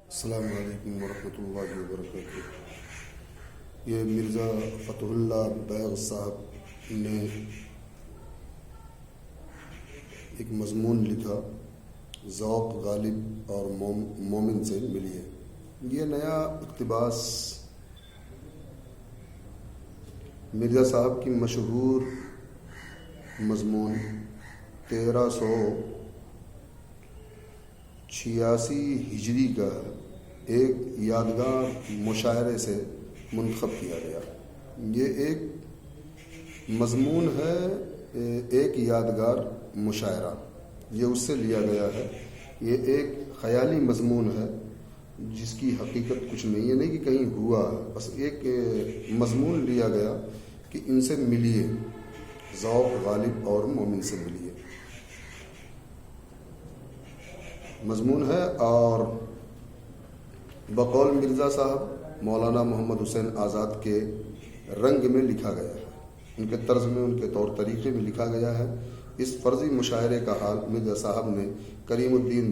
السلام علیکم ورحمۃ اللہ وبرکاتہ۔ یہ مرزا فتح اللہ بیغ صاحب نے ایک مضمون لکھا، ذوق غالب اور مومن سے ملیے۔ یہ نیا اقتباس مرزا صاحب کی مشہور مضمون 1386 ہجری کا ایک یادگار مشاعرے سے منتخب کیا گیا۔ یہ ایک مضمون ہے، ایک یادگار مشاعرہ، یہ اس سے لیا گیا ہے۔ یہ ایک خیالی مضمون ہے جس کی حقیقت کچھ نہیں ہے، نہیں کہ کہیں ہوا، بس ایک مضمون لیا گیا کہ ان سے ملیے، ذوق غالب اور مومن سے ملیے مضمون ہے۔ اور بقول مرزا صاحب مولانا محمد حسین آزاد کے رنگ میں لکھا گیا ہے، ان کے طرز میں، ان کے طور طریقے میں لکھا گیا ہے۔ اس فرضی مشاعرے کا حال مرزا صاحب نے کریم الدین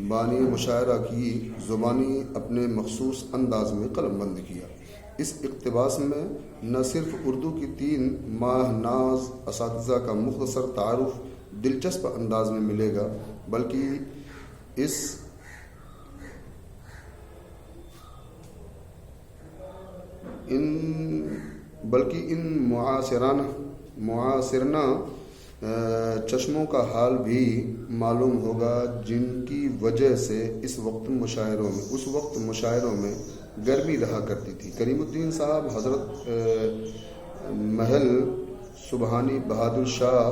بانی مشاعرہ کی زبانی اپنے مخصوص انداز میں قلم بند کیا۔ اس اقتباس میں نہ صرف اردو کی 3 ماہ ناز اساتذہ کا مختصر تعارف دلچسپ انداز میں ملے گا، بلکہ ان معاصرانہ چشموں کا حال بھی معلوم ہوگا جن کی وجہ سے اس وقت مشاعروں میں گرمی رہا کرتی تھی۔ کریم الدین صاحب حضرت محل سبحانی بہادر شاہ،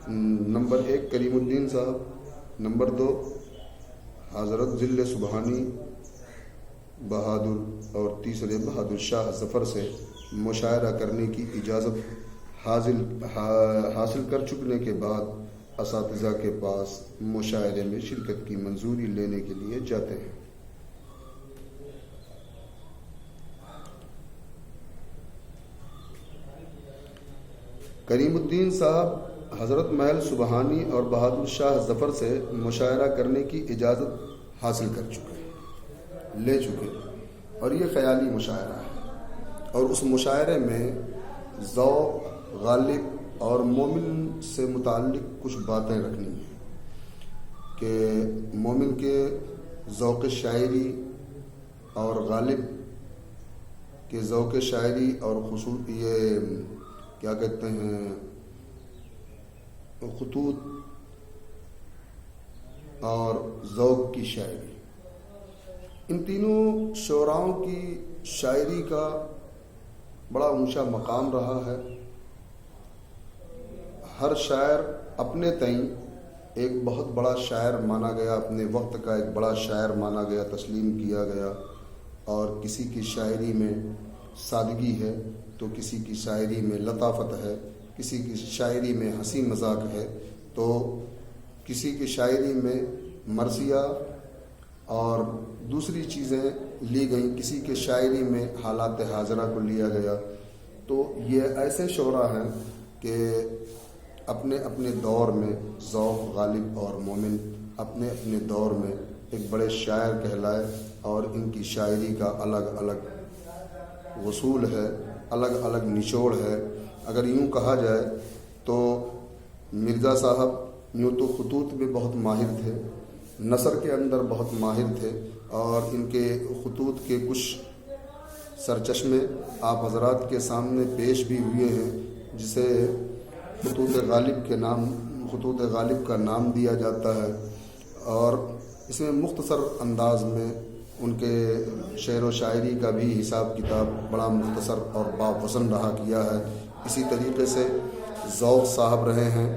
نمبر 1 کریم الدین صاحب، نمبر 2 حضرت ضلع سبحانی بہادر، اور تیسرے بہادر شاہ ظفر سے مشاعرہ کرنے کی اجازت حاصل کر چکنے کے بعد اساتذہ کے پاس مشاعرے میں شرکت کی منظوری لینے کے لیے جاتے ہیں۔ کریم الدین صاحب حضرت محل سبحانی اور بہادر شاہ ظفر سے مشاعرہ کرنے کی اجازت حاصل لے چکے، اور یہ خیالی مشاعرہ ہے، اور اس مشاعرے میں ذوق غالب اور مومن سے متعلق کچھ باتیں رکھنی ہیں کہ مومن کے ذوق شاعری اور غالب کے ذوق شاعری اور یہ کیا کہتے ہیں، خطوط اور ذوق کی شاعری، ان تینوں شعراؤں کی شاعری کا بڑا اونچا مقام رہا ہے۔ ہر شاعر اپنے تئیں ایک بہت بڑا شاعر مانا گیا، اپنے وقت کا ایک بڑا شاعر مانا گیا، تسلیم کیا گیا، اور کسی کی شاعری میں سادگی ہے تو کسی کی شاعری میں لطافت ہے، کسی کی شاعری میں ہنسی مذاق ہے، تو کسی کی شاعری میں مرثیہ اور دوسری چیزیں لی گئیں، کسی کے شاعری میں حالات حاضرہ کو لیا گیا۔ تو یہ ایسے شعراء ہیں کہ اپنے اپنے دور میں ذوق غالب اور مومن اپنے اپنے دور میں ایک بڑے شاعر کہلائے، اور ان کی شاعری کا الگ الگ وصول ہے، الگ الگ نچوڑ ہے۔ اگر یوں کہا جائے تو مرزا صاحب یوں تو خطوط میں بہت ماہر تھے، نثر کے اندر بہت ماہر تھے، اور ان کے خطوط کے کچھ سرچشمے آپ حضرات کے سامنے پیش بھی ہوئے ہیں، جسے خطوط غالب کا نام دیا جاتا ہے، اور اس میں مختصر انداز میں ان کے شعر و شاعری کا بھی حساب کتاب بڑا مختصر اور باوزن رہا کیا ہے۔ اسی طریقے سے ذوق صاحب رہے ہیں،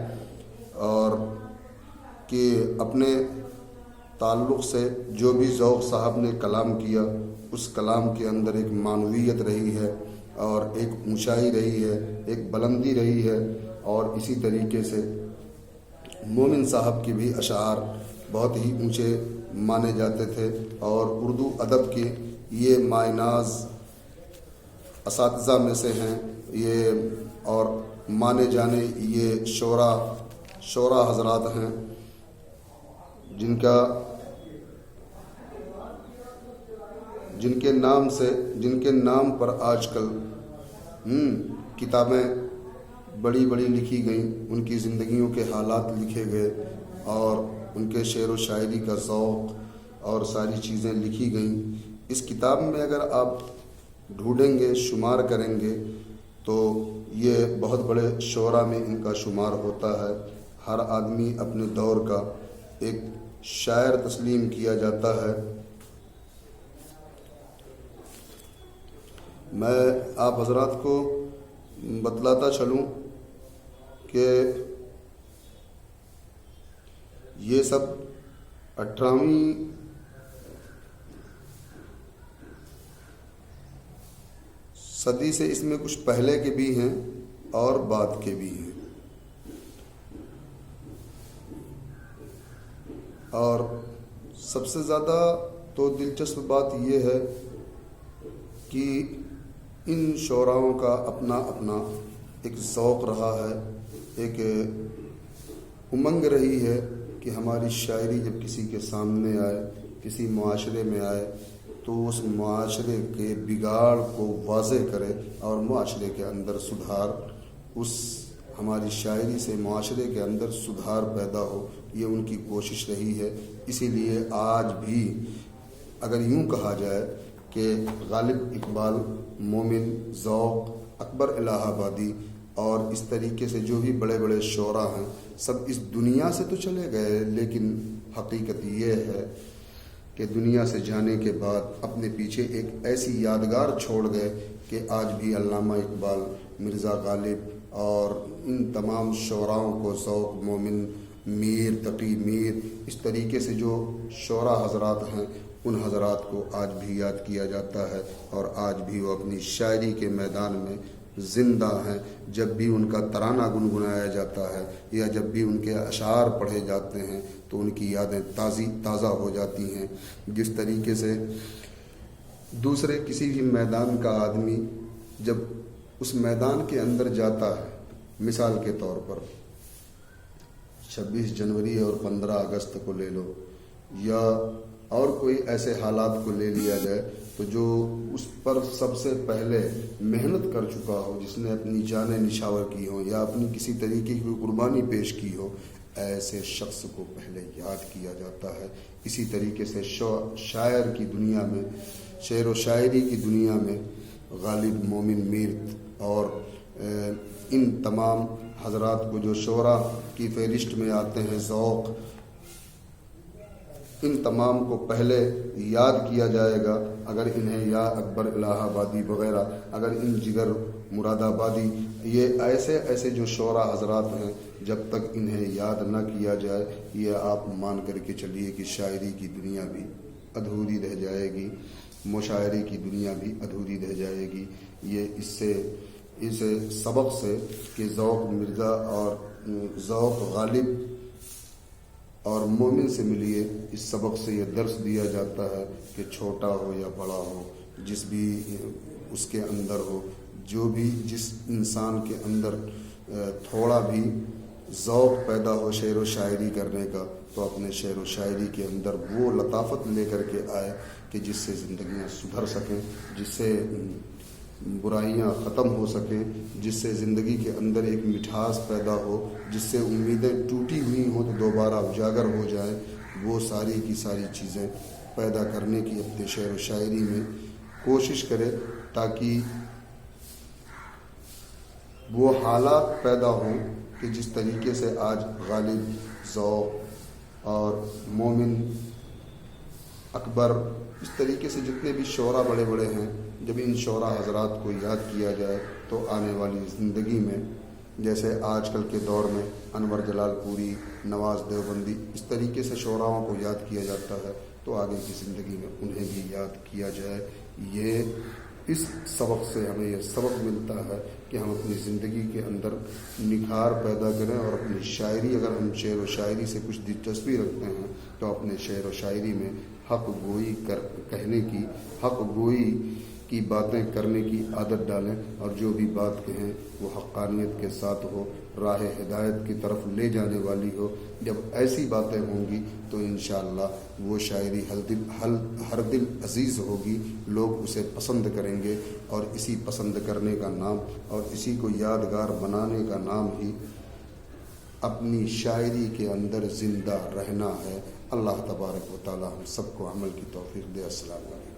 اور کہ اپنے تعلق سے جو بھی ذوق صاحب نے کلام کیا، اس کلام کے اندر ایک معنویت رہی ہے، اور ایک اونچائی رہی ہے، ایک بلندی رہی ہے، اور اسی طریقے سے مومن صاحب کی بھی اشعار بہت ہی اونچے مانے جاتے تھے، اور اردو ادب کے یہ مائناز اساتذہ میں سے ہیں یہ، اور مانے جانے یہ شعراء حضرات ہیں جن کا جن کے نام پر آج کل کتابیں بڑی بڑی لکھی گئیں، ان کی زندگیوں کے حالات لکھے گئے اور ان کے شعر و شاعری کا ذوق اور ساری چیزیں لکھی گئیں۔ اس کتاب میں اگر آپ ڈھونڈیں گے، شمار کریں گے تو یہ بہت بڑے شعراء میں ان کا شمار ہوتا ہے۔ ہر آدمی اپنے دور کا ایک شاعر تسلیم کیا جاتا ہے۔ میں آپ حضرات کو بتلاتا چلوں کہ یہ سب 18ویں صدی سے، اس میں کچھ پہلے کے بھی ہیں اور بعد کے بھی ہیں، اور سب سے زیادہ تو دلچسپ بات یہ ہے کہ ان شعراؤں کا اپنا اپنا ایک ذوق رہا ہے، ایک امنگ رہی ہے کہ ہماری شاعری جب کسی کے سامنے آئے، کسی معاشرے میں آئے تو اس معاشرے کے بگاڑ کو واضح کرے اور معاشرے کے اندر سدھار، اس ہماری شاعری سے معاشرے کے اندر سدھار پیدا ہو، یہ ان کی کوشش رہی ہے۔ اسی لیے آج بھی اگر یوں کہا جائے کہ غالب اقبال، مومن، ذوق، اکبر الہ آبادی اور اس طریقے سے جو بھی بڑے بڑے شعراء ہیں سب اس دنیا سے تو چلے گئے، لیکن حقیقت یہ ہے کہ دنیا سے جانے کے بعد اپنے پیچھے ایک ایسی یادگار چھوڑ گئے کہ آج بھی علامہ اقبال، مرزا غالب اور ان تمام شعراؤں کو، ذوق، مومن، میر، تقی میر، اس طریقے سے جو شعراء حضرات ہیں ان حضرات کو آج بھی یاد کیا جاتا ہے اور آج بھی وہ اپنی شاعری کے میدان میں زندہ ہیں۔ جب بھی ان کا ترانہ گنگنایا جاتا ہے یا جب بھی ان کے اشعار پڑھے جاتے ہیں تو ان کی یادیں تازہ ہو جاتی ہیں۔ جس طریقے سے دوسرے کسی بھی میدان کا آدمی جب اس میدان کے اندر جاتا ہے، مثال کے طور پر 26 جنوری اور 15 اگست کو لے لو، یا اور کوئی ایسے حالات کو لے لیا جائے، تو جو اس پر سب سے پہلے محنت کر چکا ہو، جس نے اپنی جانیں نچھاور کی ہو یا اپنی کسی طریقے کی قربانی پیش کی ہو، ایسے شخص کو پہلے یاد کیا جاتا ہے۔ اسی طریقے سے شاعر کی دنیا میں، شعر و شاعری کی دنیا میں غالب، مومن، میر اور ان تمام حضرات کو جو شعراء کی فہرست میں آتے ہیں، ذوق، ان تمام کو پہلے یاد کیا جائے گا۔ اگر انہیں یا اکبر الہ آبادی وغیرہ، اگر ان جگر مراد آبادی، یہ ایسے جو شعراء حضرات ہیں، جب تک انہیں یاد نہ کیا جائے، یہ آپ مان کر کے چلیے کہ شاعری کی دنیا بھی ادھوری رہ جائے گی، مشاعرے کی دنیا بھی ادھوری رہ جائے گی۔ یہ اس سبق سے کہ ذوق مرزا اور ذوق غالب اور مومن سے ملیے، اس سبق سے یہ درس دیا جاتا ہے کہ چھوٹا ہو یا بڑا ہو، جس بھی اس کے اندر ہو، جس انسان کے اندر تھوڑا بھی ذوق پیدا ہو شعر و شاعری کرنے کا، تو اپنے شعر و شاعری کے اندر وہ لطافت لے کر کے آئے کہ جس سے زندگیاں سدھر سکیں، جس سے برائیاں ختم ہو سکیں، جس سے زندگی کے اندر ایک مٹھاس پیدا ہو، جس سے امیدیں ٹوٹی ہوئی ہوں تو دوبارہ اجاگر ہو جائیں، وہ ساری کی ساری چیزیں پیدا کرنے کی اپنے شعر و شاعری میں کوشش کرے، تاکہ وہ حالات پیدا ہوں کہ جس طریقے سے آج غالب، ذوق اور مومن، اکبر، اس طریقے سے جتنے بھی شعراء بڑے بڑے ہیں، جب ان شعراء حضرات کو یاد کیا جائے تو آنے والی زندگی میں، جیسے آج کل کے دور میں انور جلال پوری، نواز دیوبندی، اس طریقے سے شعراؤں کو یاد کیا جاتا ہے، تو آگے کی زندگی میں انہیں بھی یاد کیا جائے۔ یہ اس سبق سے ہمیں یہ سبق ملتا ہے کہ ہم اپنی زندگی کے اندر نکھار پیدا کریں اور اپنی شاعری، اگر ہم شعر و شاعری سے کچھ دلچسپی رکھتے ہیں تو اپنے شعر و شاعری میں حق گوئی کہنے کی، حق گوئی کی باتیں کرنے کی عادت ڈالیں، اور جو بھی بات کہیں وہ حقانیت کے ساتھ ہو، راہ ہدایت کی طرف لے جانے والی ہو. جب ایسی باتیں ہوں گی تو انشاءاللہ وہ شاعری ہر دل عزیز ہوگی، لوگ اسے پسند کریں گے، اور اسی پسند کرنے کا نام اور اسی کو یادگار بنانے کا نام ہی اپنی شاعری کے اندر زندہ رہنا ہے. اللہ تبارک و تعالی ہم سب کو عمل کی توفیق دے. السلام علیکم.